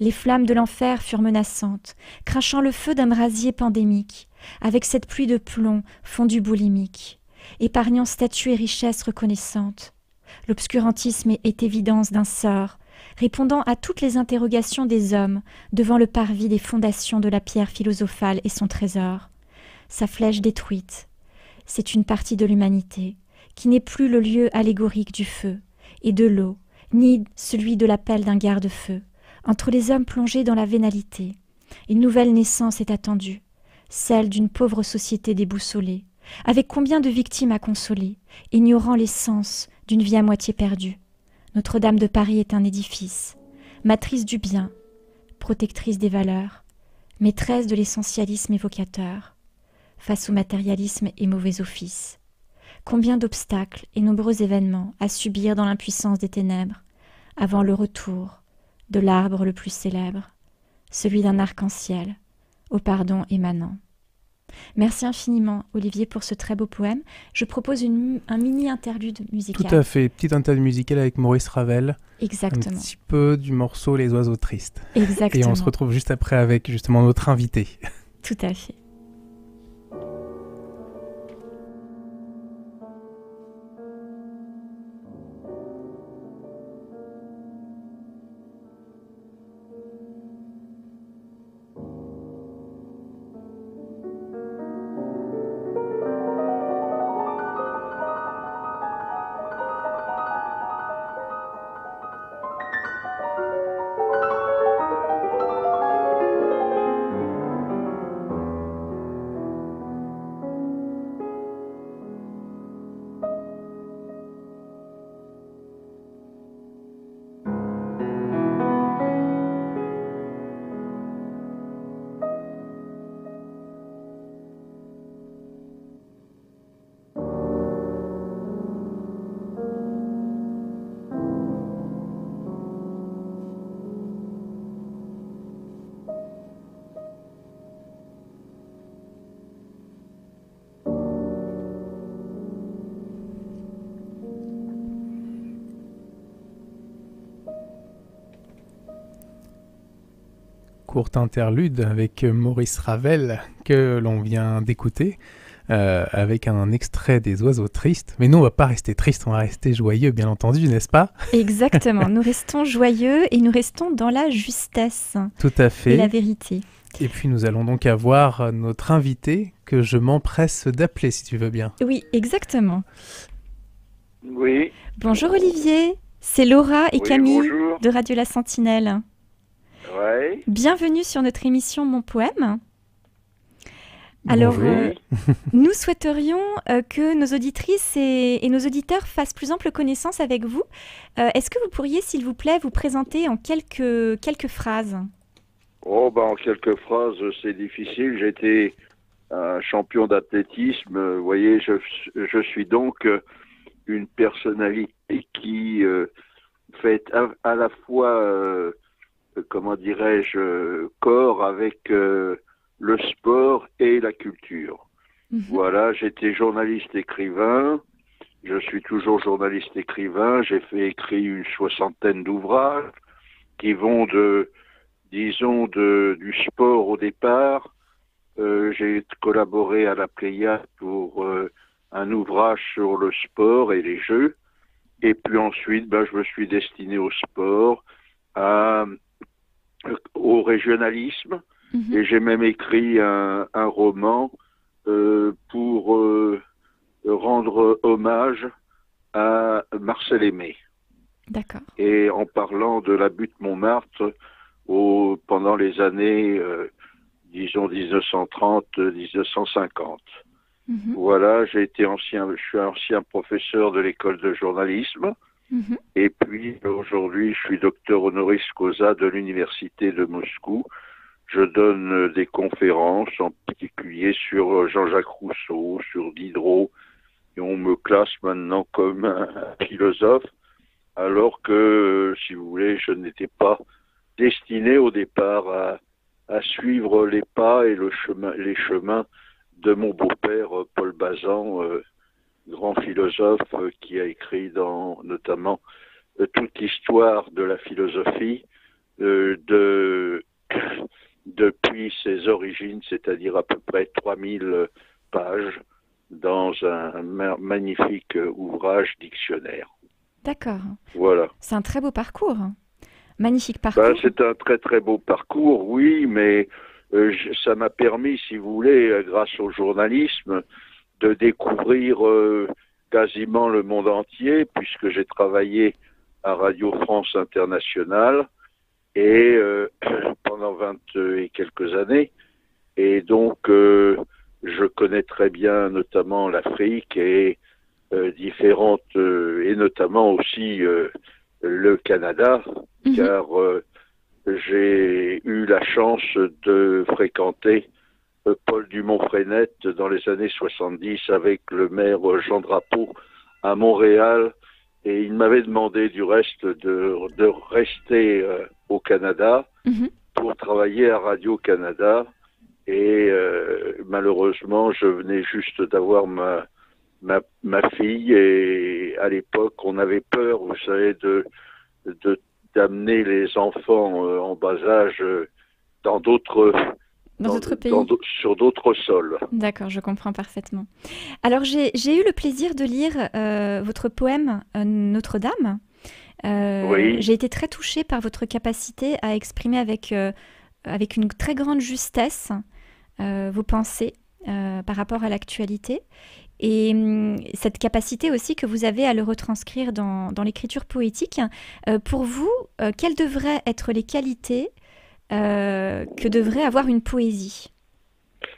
Les flammes de l'enfer furent menaçantes, crachant le feu d'un brasier pandémique, avec cette pluie de plomb fondu boulimique, épargnant statues et richesses reconnaissantes. L'obscurantisme est évidence d'un sort, répondant à toutes les interrogations des hommes devant le parvis des fondations de la pierre philosophale et son trésor. Sa flèche détruite, c'est une partie de l'humanité, qui n'est plus le lieu allégorique du feu et de l'eau, ni celui de l'appel d'un garde-feu. Entre les hommes plongés dans la vénalité, une nouvelle naissance est attendue, celle d'une pauvre société déboussolée, avec combien de victimes à consoler, ignorant les sens d'une vie à moitié perdue. Notre-Dame de Paris est un édifice, matrice du bien, protectrice des valeurs, maîtresse de l'essentialisme évocateur, face au matérialisme et mauvais office. Combien d'obstacles et nombreux événements à subir dans l'impuissance des ténèbres, avant le retour de l'arbre le plus célèbre, celui d'un arc-en-ciel, au pardon émanant. Merci infiniment, Olivier, pour ce très beau poème. Je propose un mini-interlude musical. Tout à fait, petite interlude musicale avec Maurice Ravel. Exactement. Un petit peu du morceau Les oiseaux tristes. Exactement. Et on se retrouve juste après avec justement notre invité. Tout à fait. Courte interlude avec Maurice Ravel que l'on vient d'écouter avec un extrait des oiseaux tristes. Mais nous, on va pas rester tristes, on va rester joyeux, bien entendu, n'est-ce pas? Exactement, nous restons joyeux et nous restons dans la justesse. Tout à fait. Et la vérité. Et puis nous allons donc avoir notre invité que je m'empresse d'appeler, si tu veux bien. Oui, exactement. Oui. Bonjour Olivier, c'est Laura et Camille bonjour. de Radio La Sentinelle. Ouais. Bienvenue sur notre émission Mon Poème. Alors, nous souhaiterions que nos auditrices et nos auditeurs fassent plus ample connaissance avec vous. Est-ce que vous pourriez, s'il vous plaît, vous présenter en quelques phrases? Oh, en quelques phrases, c'est difficile. J'étais un champion d'athlétisme. Vous voyez, je suis donc une personnalité qui fait à la fois... comment dirais-je, corps avec le sport et la culture. Voilà, j'étais journaliste-écrivain, je suis toujours journaliste-écrivain, j'ai fait écrire une soixantaine d'ouvrages qui vont du sport au départ. J'ai collaboré à la Pléiade pour un ouvrage sur le sport et les jeux, et puis ensuite, je me suis destiné au sport, au régionalisme, et j'ai même écrit un roman pour rendre hommage à Marcel Aimé. D'accord. Et en parlant de la butte Montmartre pendant les années, disons 1930-1950. Voilà, je suis ancien professeur de l'école de journalisme. Mhm. Et puis aujourd'hui, je suis docteur honoris causa de l'université de Moscou. Je donne des conférences, en particulier sur Jean-Jacques Rousseau, sur Diderot, et on me classe maintenant comme un philosophe, alors que, si vous voulez, je n'étais pas destiné au départ à suivre les pas et les chemins de mon beau-père Paul Bazan, grand philosophe qui a écrit notamment toute l'histoire de la philosophie depuis ses origines, c'est-à-dire à peu près 3000 pages dans un magnifique ouvrage dictionnaire. D'accord. Voilà. C'est un très beau parcours. Magnifique Ben, parcours. c'est un très très beau parcours, oui, mais ça m'a permis, si vous voulez, grâce au journalisme, de découvrir quasiment le monde entier, puisque j'ai travaillé à Radio France Internationale et pendant 20 et quelques années. Et donc, je connais très bien notamment l'Afrique et différentes, et notamment aussi le Canada, car j'ai eu la chance de fréquenter Paul Dumont-Frenette dans les années 70 avec le maire Jean Drapeau à Montréal. Et il m'avait demandé du reste de rester au Canada pour travailler à Radio-Canada. Et malheureusement, je venais juste d'avoir ma fille. Et à l'époque, on avait peur, vous savez, d'amener les enfants en bas âge dans d'autres pays. Sur d'autres sols. D'accord, je comprends parfaitement. Alors, j'ai eu le plaisir de lire votre poème Notre-Dame. Oui. J'ai été très touchée par votre capacité à exprimer avec une très grande justesse vos pensées par rapport à l'actualité. Et cette capacité aussi que vous avez à le retranscrire dans l'écriture poétique. Pour vous, quelles devraient être les qualités que devrait avoir une poésie?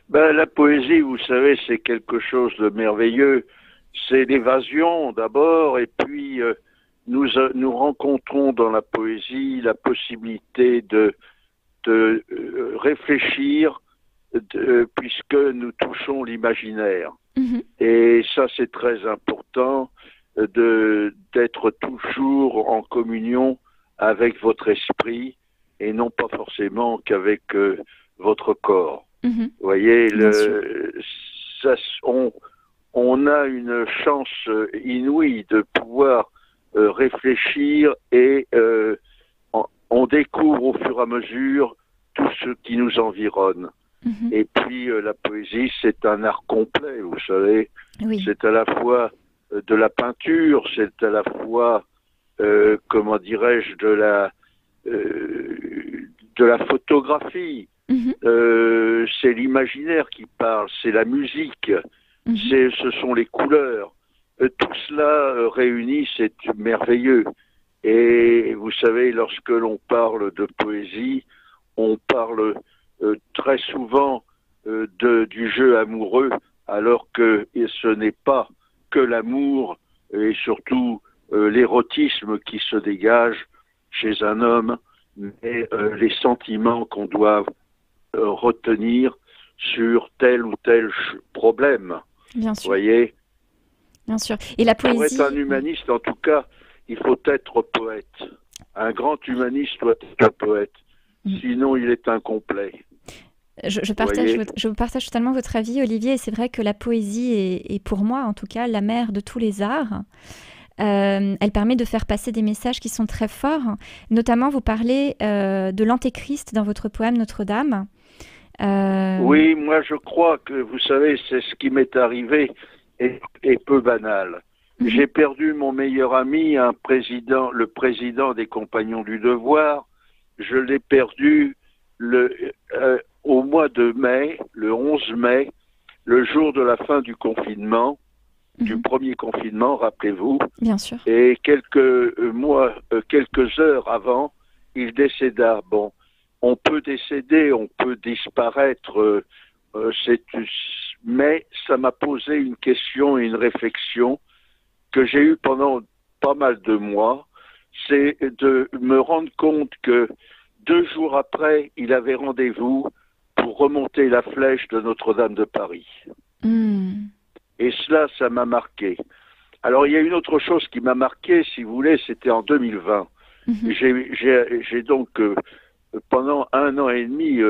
Ben, la poésie, vous savez, c'est quelque chose de merveilleux. C'est l'évasion d'abord, et puis nous rencontrons dans la poésie la possibilité de réfléchir puisque nous touchons l'imaginaire. Et ça, c'est très important d'être toujours en communion avec votre esprit et non pas forcément qu'avec votre corps. Vous voyez, on a une chance inouïe de pouvoir réfléchir et on découvre au fur et à mesure tout ce qui nous environne. Et puis la poésie, c'est un art complet, vous savez. Oui. C'est à la fois de la peinture, c'est à la fois, comment dirais-je, de la photographie. C'est l'imaginaire qui parle, c'est la musique, ce sont les couleurs. Tout cela réuni, c'est merveilleux. Et vous savez, lorsque l'on parle de poésie, on parle très souvent du jeu amoureux, alors que ce n'est pas que l'amour et surtout l'érotisme qui se dégage chez un homme, mais les sentiments qu'on doit retenir sur tel ou tel problème. Bien sûr. Vous voyez ? Bien sûr. Et la poésie... Pour être un humaniste, en tout cas, il faut être poète. Un grand humaniste doit être un poète. Sinon, il est incomplet. Je partage totalement votre avis, Olivier. Et c'est vrai que la poésie est pour moi, en tout cas, la mère de tous les arts. Elle permet de faire passer des messages qui sont très forts. Notamment, vous parlez de l'antéchrist dans votre poème Notre-Dame. Oui, moi je crois que, vous savez, c'est ce qui m'est arrivé est peu banal. J'ai perdu mon meilleur ami, le président des Compagnons du Devoir. Je l'ai perdu au mois de mai, le 11 mai, le jour de la fin du confinement, du premier confinement, rappelez-vous. Bien sûr. Et quelques heures avant, il décéda. Bon, on peut décéder, on peut disparaître, mais ça m'a posé une question et une réflexion que j'ai eue pendant pas mal de mois, c'est de me rendre compte que 2 jours après, il avait rendez-vous pour remonter la flèche de Notre-Dame de Paris. Et cela, ça m'a marqué. Alors, il y a une autre chose qui m'a marqué, si vous voulez, c'était en 2020. J'ai donc, pendant 1 an et demi,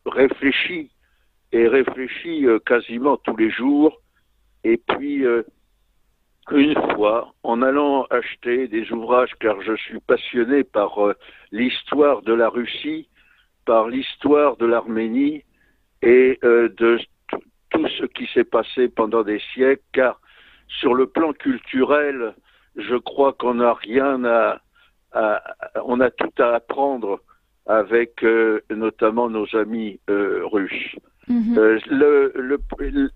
réfléchi quasiment tous les jours. Et puis, une fois, en allant acheter des ouvrages, car je suis passionné par l'histoire de la Russie, par l'histoire de l'Arménie et de tout ce qui s'est passé pendant des siècles, car sur le plan culturel, je crois qu'on n'a rien on a tout à apprendre avec notamment nos amis russes.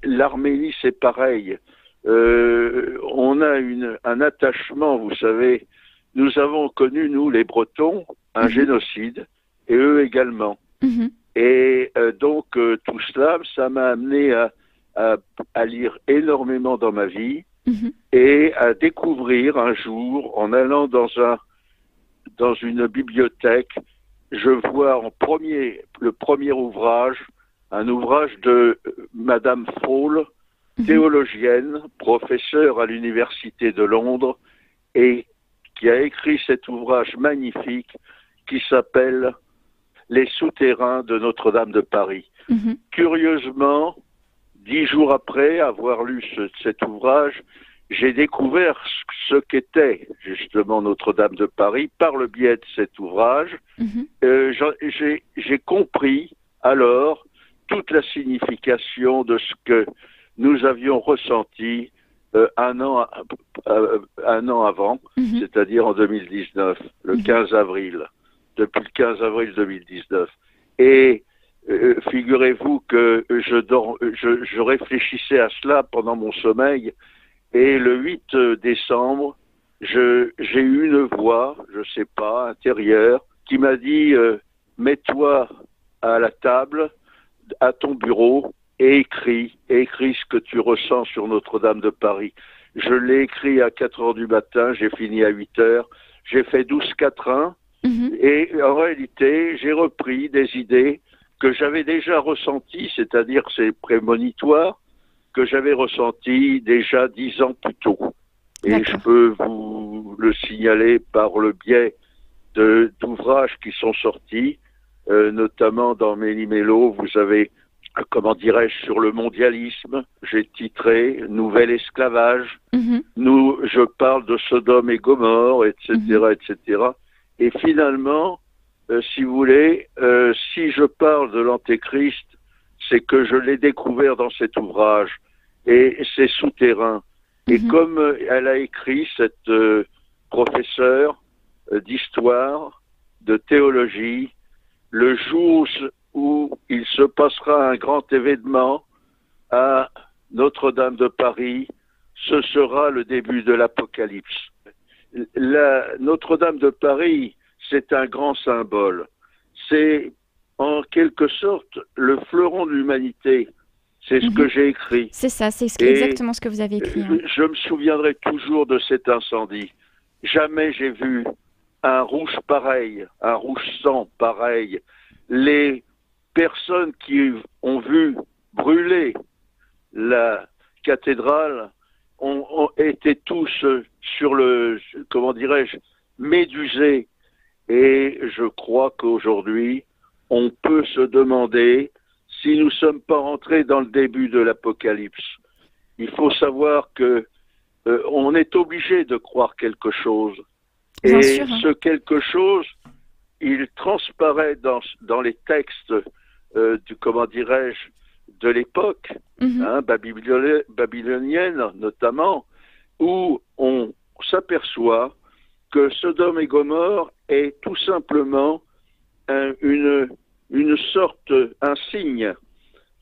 L'Arménie, c'est pareil. On a un attachement, vous savez, nous avons connu, nous, les Bretons, un génocide, et eux également. Et donc, tout cela, ça m'a amené à lire énormément dans ma vie et à découvrir un jour, en allant dans une bibliothèque, je vois le premier ouvrage, un ouvrage de Madame Fall, théologienne, professeure à l'Université de Londres, et qui a écrit cet ouvrage magnifique qui s'appelle Les souterrains de Notre-Dame de Paris. Curieusement, 10 jours après avoir lu cet ouvrage, j'ai découvert ce qu'était justement Notre-Dame de Paris par le biais de cet ouvrage. J'ai compris alors toute la signification de ce que nous avions ressenti un an avant, c'est-à-dire en 2019, le 15 avril, depuis le 15 avril 2019. Et figurez-vous que je réfléchissais à cela pendant mon sommeil, et le 8 décembre, j'ai eu une voix, je sais pas, intérieure, qui m'a dit mets-toi à la table, à ton bureau, et écris ce que tu ressens sur Notre-Dame de Paris. Je l'ai écrit à 4 heures du matin, j'ai fini à 8 heures, j'ai fait 12 quatrains, et en réalité, j'ai repris des idées que j'avais déjà ressenties, c'est-à-dire c'est prémonitoire, que j'avais ressenti déjà 10 ans plus tôt. Et je peux vous le signaler par le biais d'ouvrages qui sont sortis, notamment dans Méli-Mélo, vous avez, comment dirais-je, sur le mondialisme, j'ai titré « Nouvel esclavage ». Je parle de Sodome et Gomorrhe, etc., etc. Et finalement, si vous voulez, si je parle de l'Antéchrist, c'est que je l'ai découvert dans cet ouvrage, et c'est souterrain. Et comme elle a écrit, cette professeure d'histoire, de théologie, le jour où il se passera un grand événement à Notre-Dame de Paris, ce sera le début de l'Apocalypse. Notre-Dame de Paris, c'est un grand symbole. C'est en quelque sorte le fleuron de l'humanité. C'est ce que j'ai écrit. C'est ça, c'est exactement ce que vous avez écrit. Je me souviendrai toujours de cet incendie. Jamais j'ai vu un rouge pareil, un rouge sang pareil. Les personnes qui ont vu brûler la cathédrale ont été tous sur comment dirais-je, médusés. Et je crois qu'aujourd'hui, on peut se demander si nous ne sommes pas rentrés dans le début de l'Apocalypse. Il faut savoir que on est obligé de croire quelque chose. Et ce quelque chose, il transparaît dans les textes comment dirais-je, de l'époque, babylonienne notamment, où on s'aperçoit que Sodome et Gomorrhe est tout simplement une sorte, un signe,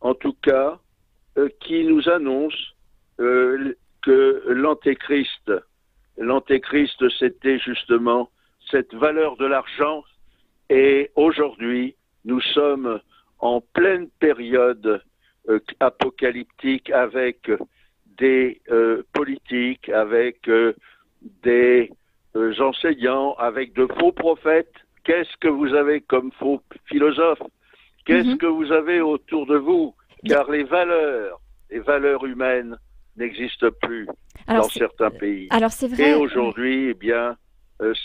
en tout cas, qui nous annonce que l'Antéchrist, c'était justement cette valeur de l'argent, et aujourd'hui, nous sommes en pleine période apocalyptique avec des politiques, avec des enseignants avec de faux prophètes. Qu'est-ce que vous avez comme faux philosophes? Qu'est-ce que vous avez autour de vous? Car les valeurs humaines n'existent plus dans certains pays. Alors c'est vrai. Et aujourd'hui, eh bien,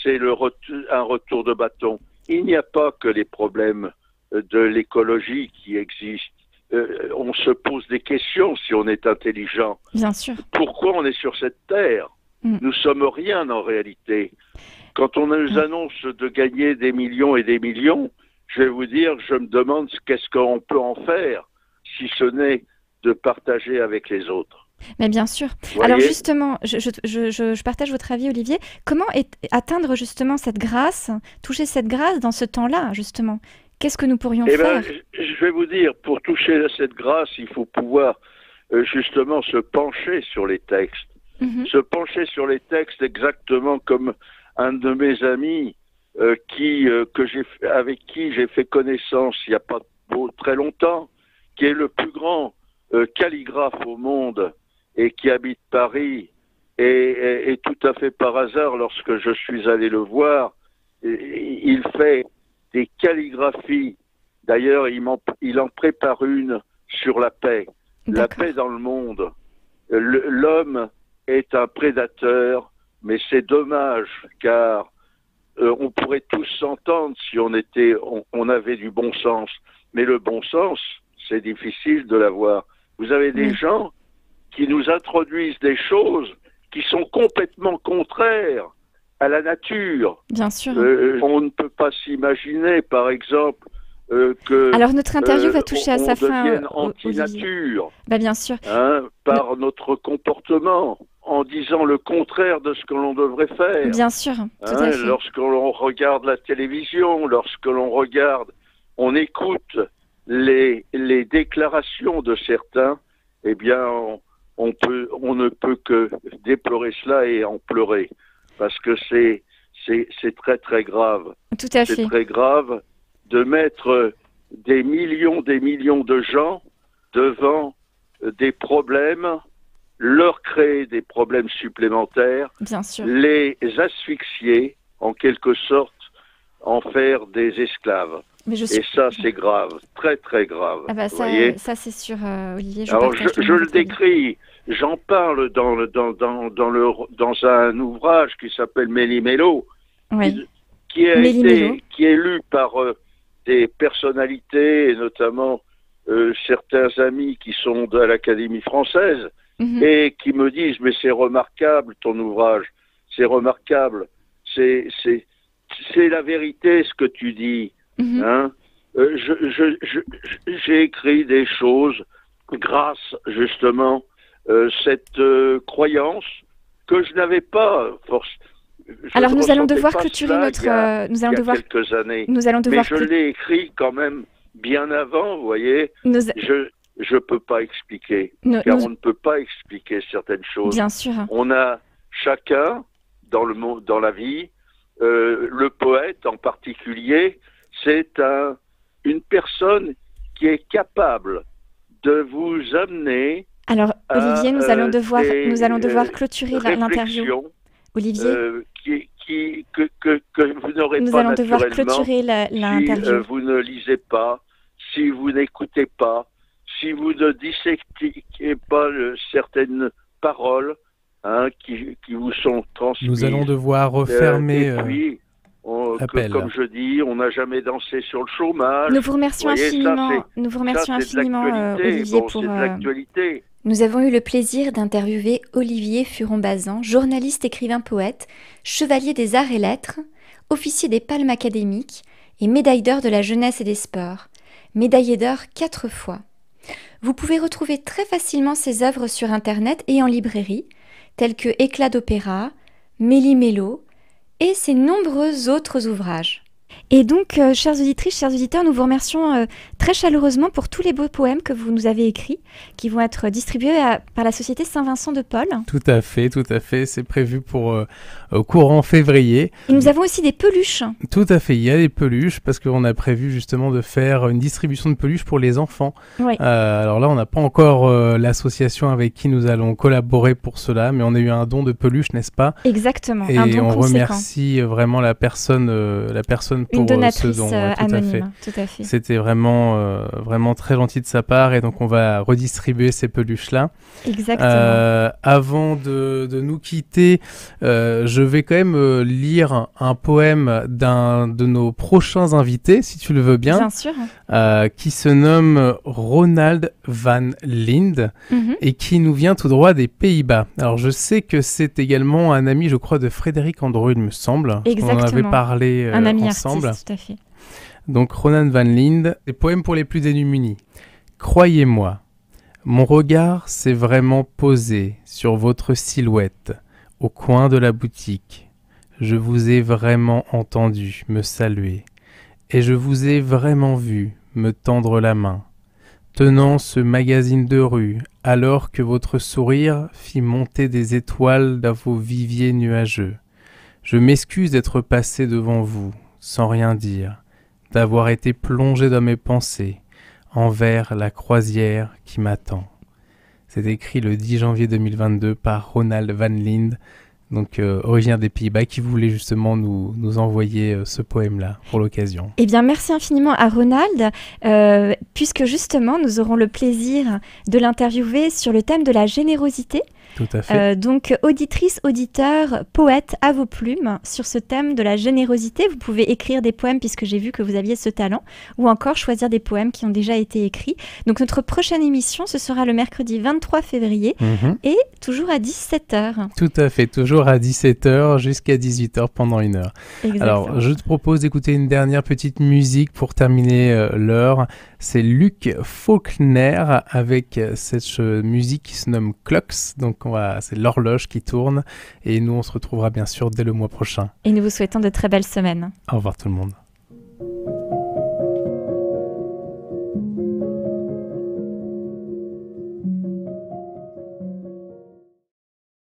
c'est un retour de bâton. Il n'y a pas que les problèmes de l'écologie qui existent. On se pose des questions si on est intelligent. Bien sûr. Pourquoi on est sur cette terre? Nous sommes rien en réalité. Quand on nous annonce de gagner des millions et des millions, je vais vous dire, je me demande qu'est-ce qu'on peut en faire, si ce n'est de partager avec les autres. Mais bien sûr. Alors justement, je partage votre avis, Olivier. Comment atteindre justement cette grâce, toucher cette grâce dans ce temps-là, justement? Qu'est-ce que nous pourrions faire? Je vais vous dire, pour toucher à cette grâce, il faut pouvoir justement se pencher sur les textes. Se pencher sur les textes exactement comme un de mes amis avec qui j'ai fait connaissance il n'y a pas très longtemps, qui est le plus grand calligraphe au monde et qui habite Paris. Et tout à fait par hasard, lorsque je suis allé le voir, il fait des calligraphies. D'ailleurs, il en prépare une sur la paix. La paix dans le monde. L'homme est un prédateur, mais c'est dommage, car on pourrait tous s'entendre si on avait du bon sens. Mais le bon sens, c'est difficile de l'avoir. Vous avez des gens qui nous introduisent des choses qui sont complètement contraires à la nature. Bien sûr. On ne peut pas s'imaginer, par exemple, que alors notre interview va toucher à sa fin. Devienne anti-nature. Bien sûr. Par notre comportement, en disant le contraire de ce que l'on devrait faire. Bien sûr. Tout à fait. Lorsque l'on regarde la télévision, lorsque on écoute les déclarations de certains, eh bien, on ne peut que déplorer cela et en pleurer, parce que c'est très très grave. Tout à fait. C'est très grave de mettre des millions de gens devant des problèmes, leur créer des problèmes supplémentaires, bien sûr, les asphyxier, en quelque sorte, en faire des esclaves. Et ça, c'est grave, très très grave. Ça c'est sûr, Olivier. Alors je le décris, j'en parle dans un ouvrage qui s'appelle Méli-Mélo, qui est lu par des personnalités, et notamment certains amis qui sont de l'Académie française, et qui me disent, mais c'est remarquable ton ouvrage, c'est remarquable, c'est la vérité ce que tu dis. J'ai écrit des choses grâce justement cette croyance que je n'avais pas Alors nous allons devoir clôturer quelques années. Mais je l'ai écrit quand même bien avant, vous voyez. Je peux pas expliquer, car on ne peut pas expliquer certaines choses. Bien sûr. On a chacun dans la vie, le poète en particulier, c'est une personne qui est capable de vous amener. Alors Olivier, nous allons devoir clôturer l'interview. Olivier, que vous n'aurez pas allons devoir clôturer l'interview. Si vous ne lisez pas, si vous n'écoutez pas, si vous ne disséquez pas certaines paroles qui vous sont transmises. Nous allons devoir refermer l'appel. Comme je dis, on n'a jamais dansé sur le chômage. Nous vous remercions infiniment, Olivier, pour l'actualité. Nous avons eu le plaisir d'interviewer Olivier Furon-Bazan, journaliste, écrivain, poète, chevalier des arts et lettres, officier des palmes académiques et médaille d'or de la jeunesse et des sports, médaillé d'or 4 fois. Vous pouvez retrouver très facilement ses œuvres sur Internet et en librairie, telles que Éclat d'opéra, Méli-Mélo et ses nombreux autres ouvrages. Et donc, chères auditrices, chers auditeurs, nous vous remercions très chaleureusement pour tous les beaux poèmes que vous nous avez écrits, qui vont être distribués par la Société Saint-Vincent de Paul. Tout à fait. C'est prévu pour courant février. Et nous avons aussi des peluches. Tout à fait, il y a des peluches, parce qu'on a prévu justement de faire une distribution de peluches pour les enfants. Oui. Alors là, on n'a pas encore l'association avec qui nous allons collaborer pour cela, mais on a eu un don de peluches, n'est-ce pas? Exactement, Et un don on conséquent. remercie vraiment la personne pour Une donatrice ce don. anonyme, tout à fait. C'était vraiment très gentil de sa part, et donc on va redistribuer ces peluches-là. Exactement. Avant de nous quitter, je vais quand même lire un poème d'un de nos prochains invités, si tu le veux bien. Bien sûr. Qui se nomme Ronald van Linde et qui nous vient tout droit des Pays-Bas. Alors je sais que c'est également un ami, je crois, de Frédéric Andreu, il me semble. Exactement. On en avait parlé un ami ensemble. artiste, tout à fait. Donc Ronald van Linde, des poèmes pour les plus démunis. Croyez-moi, mon regard s'est vraiment posé sur votre silhouette au coin de la boutique. Je vous ai vraiment entendu me saluer et je vous ai vraiment vu me tendre la main, tenant ce magazine de rue alors que votre sourire fit monter des étoiles dans vos viviers nuageux. Je m'excuse d'être passé devant vous sans rien dire, d'avoir été plongé dans mes pensées envers la croisière qui m'attend. C'est écrit le 10 janvier 2022 par Ronald van Linde, donc originaire des Pays-Bas, qui voulait justement nous envoyer ce poème-là pour l'occasion. Eh bien, merci infiniment à Ronald, puisque justement, nous aurons le plaisir de l'interviewer sur le thème de la générosité. Tout à fait. Donc, auditrice, auditeur, poète, à vos plumes, sur ce thème de la générosité. Vous pouvez écrire des poèmes, puisque j'ai vu que vous aviez ce talent, ou encore choisir des poèmes qui ont déjà été écrits. Donc, notre prochaine émission, ce sera le mercredi 23 février, et toujours à 17h. Tout à fait, toujours à 17h jusqu'à 18h pendant 1 heure. Exactement. Alors, je te propose d'écouter une dernière petite musique pour terminer l'heure. C'est Luc Faulkner avec cette musique qui se nomme Clocks. Donc, c'est l'horloge qui tourne. Et nous, on se retrouvera bien sûr dès le mois prochain. Et nous vous souhaitons de très belles semaines. Au revoir tout le monde.